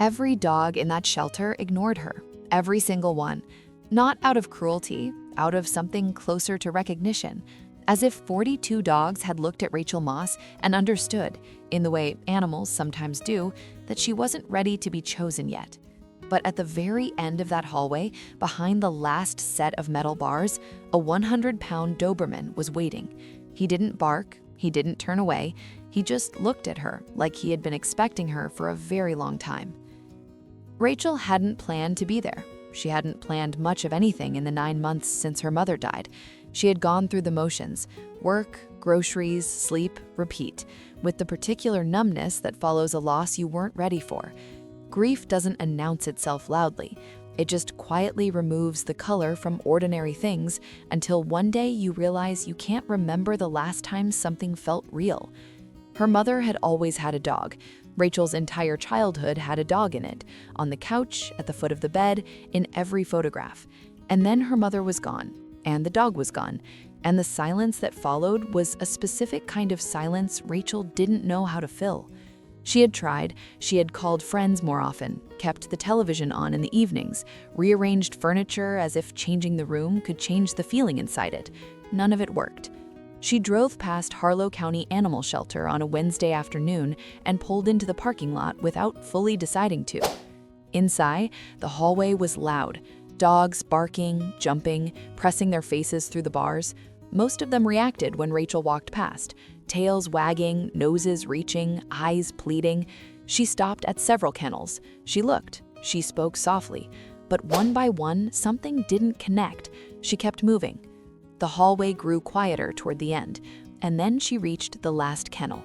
Every dog in that shelter ignored her, every single one. Not out of cruelty, out of something closer to recognition. As if 42 dogs had looked at Rachel Moss and understood, in the way animals sometimes do, that she wasn't ready to be chosen yet. But at the very end of that hallway, behind the last set of metal bars, a 100-pound Doberman was waiting. He didn't bark, he didn't turn away, he just looked at her like he had been expecting her for a very long time. Rachel hadn't planned to be there. She hadn't planned much of anything in the 9 months since her mother died. She had gone through the motions: work, groceries, sleep, repeat, with the particular numbness that follows a loss you weren't ready for. Grief doesn't announce itself loudly. It just quietly removes the color from ordinary things until one day you realize you can't remember the last time something felt real. Her mother had always had a dog. Rachel's entire childhood had a dog in it, on the couch, at the foot of the bed, in every photograph. And then her mother was gone, and the dog was gone, and the silence that followed was a specific kind of silence Rachel didn't know how to fill. She had tried, she had called friends more often, kept the television on in the evenings, rearranged furniture as if changing the room could change the feeling inside it. None of it worked. She drove past Harlow County Animal Shelter on a Wednesday afternoon and pulled into the parking lot without fully deciding to. Inside, the hallway was loud. Dogs barking, jumping, pressing their faces through the bars. Most of them reacted when Rachel walked past, tails wagging, noses reaching, eyes pleading. She stopped at several kennels. She looked. She spoke softly. But one by one, something didn't connect. She kept moving. The hallway grew quieter toward the end, and then she reached the last kennel.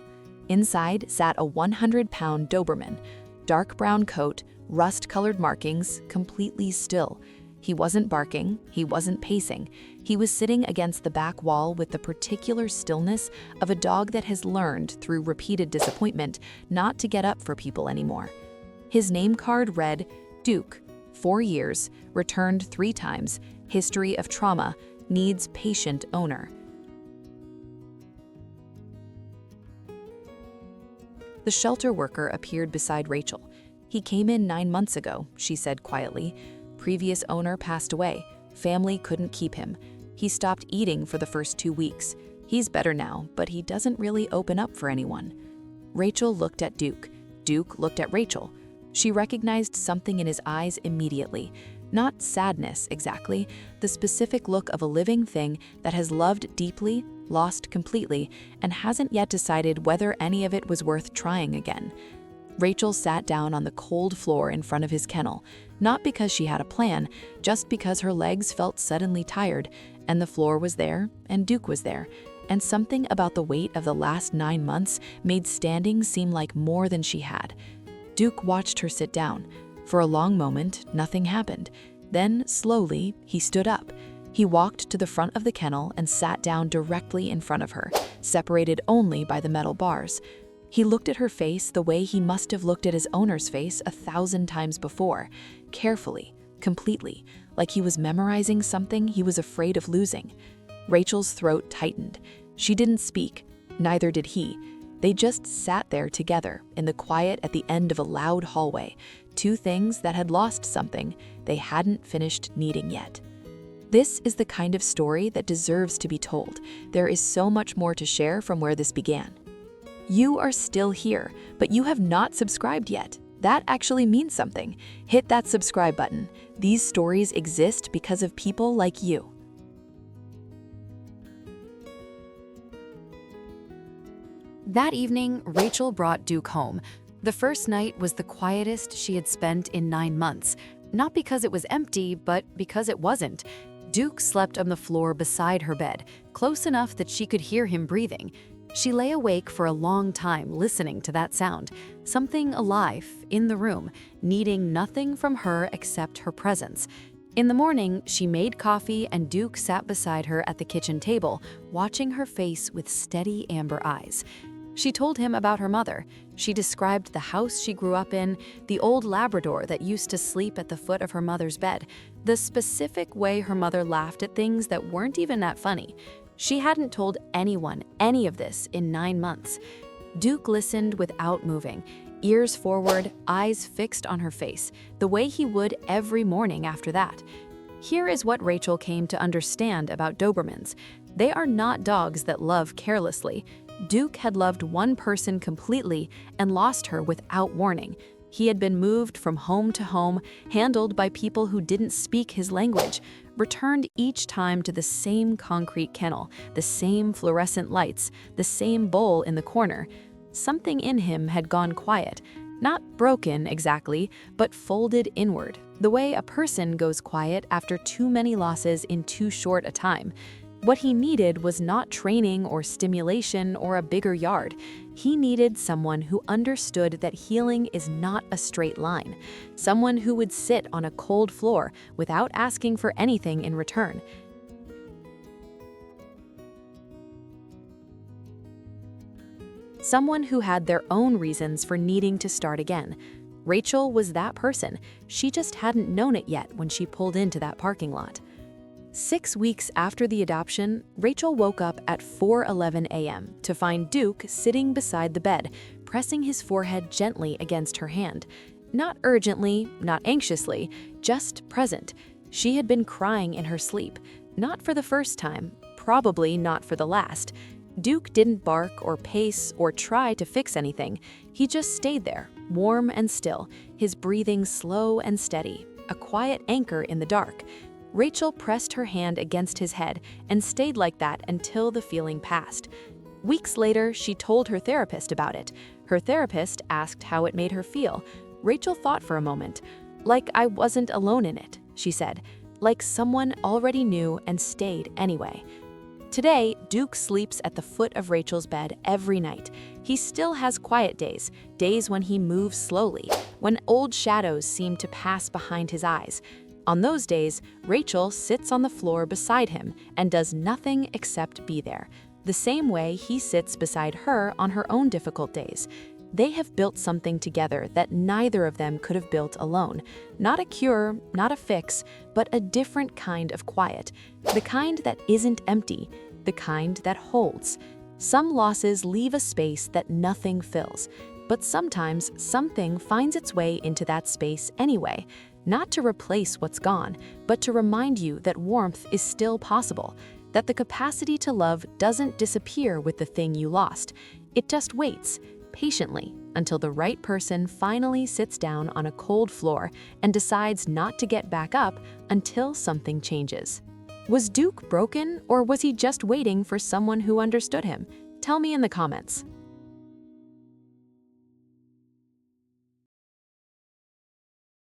Inside sat a 100-pound Doberman. Dark brown coat, rust-colored markings, completely still. He wasn't barking, he wasn't pacing. He was sitting against the back wall with the particular stillness of a dog that has learned, through repeated disappointment, not to get up for people anymore. His name card read, Duke, 4 years, returned 3 times, history of trauma, needs patient owner. The shelter worker appeared beside Rachel. He came in 9 months ago, she said quietly. Previous owner passed away. Family couldn't keep him. He stopped eating for the first 2 weeks. He's better now, but he doesn't really open up for anyone. Rachel looked at Duke. Duke looked at Rachel. She recognized something in his eyes immediately. Not sadness, exactly, the specific look of a living thing that has loved deeply, lost completely, and hasn't yet decided whether any of it was worth trying again. Rachel sat down on the cold floor in front of his kennel, not because she had a plan, just because her legs felt suddenly tired, and the floor was there, and Duke was there, and something about the weight of the last 9 months made standing seem like more than she had. Duke watched her sit down. For a long moment, nothing happened. Then, slowly, he stood up. He walked to the front of the kennel and sat down directly in front of her, separated only by the metal bars. He looked at her face the way he must have looked at his owner's face 1,000 times before, carefully, completely, like he was memorizing something he was afraid of losing. Rachel's throat tightened. She didn't speak, neither did he. They just sat there together in the quiet at the end of a loud hallway, 2 things that had lost something they hadn't finished needing yet. This is the kind of story that deserves to be told. There is so much more to share from where this began. You are still here, but you have not subscribed yet. That actually means something. Hit that subscribe button. These stories exist because of people like you. That evening, Rachel brought Duke home. The first night was the quietest she had spent in 9 months, not because it was empty, but because it wasn't. Duke slept on the floor beside her bed, close enough that she could hear him breathing. She lay awake for a long time listening to that sound, something alive in the room, needing nothing from her except her presence. In the morning, she made coffee and Duke sat beside her at the kitchen table, watching her face with steady amber eyes. She told him about her mother. She described the house she grew up in, the old Labrador that used to sleep at the foot of her mother's bed, the specific way her mother laughed at things that weren't even that funny. She hadn't told anyone any of this in 9 months. Duke listened without moving. ears forward, eyes fixed on her face, the way he would every morning after that. Here is what Rachel came to understand about Dobermans. They are not dogs that love carelessly. Duke had loved one person completely and lost her without warning. He had been moved from home to home, handled by people who didn't speak his language, returned each time to the same concrete kennel, the same fluorescent lights, the same bowl in the corner. Something in him had gone quiet, not broken exactly, but folded inward, the way a person goes quiet after too many losses in too short a time. What he needed was not training or stimulation or a bigger yard. He needed someone who understood that healing is not a straight line, someone who would sit on a cold floor without asking for anything in return. Someone who had their own reasons for needing to start again. Rachel was that person. She just hadn't known it yet when she pulled into that parking lot. 6 weeks after the adoption, Rachel woke up at 4:11 a.m. to find Duke sitting beside the bed, pressing his forehead gently against her hand. Not urgently, not anxiously, just present. She had been crying in her sleep, not for the first time, probably not for the last. Duke didn't bark or pace or try to fix anything. He just stayed there, warm and still, his breathing slow and steady, a quiet anchor in the dark. Rachel pressed her hand against his head and stayed like that until the feeling passed. Weeks later, she told her therapist about it. Her therapist asked how it made her feel. Rachel thought for a moment. "Like I wasn't alone in it," she said. "Like someone already knew and stayed anyway." Today, Duke sleeps at the foot of Rachel's bed every night. He still has quiet days, days when he moves slowly, when old shadows seem to pass behind his eyes. On those days, Rachel sits on the floor beside him and does nothing except be there, the same way he sits beside her on her own difficult days. They have built something together that neither of them could have built alone. Not a cure, not a fix, but a different kind of quiet. The kind that isn't empty, the kind that holds. Some losses leave a space that nothing fills, but sometimes something finds its way into that space anyway. Not to replace what's gone, but to remind you that warmth is still possible, that the capacity to love doesn't disappear with the thing you lost. It just waits, patiently, until the right person finally sits down on a cold floor and decides not to get back up until something changes. Was Duke broken, or was he just waiting for someone who understood him? Tell me in the comments.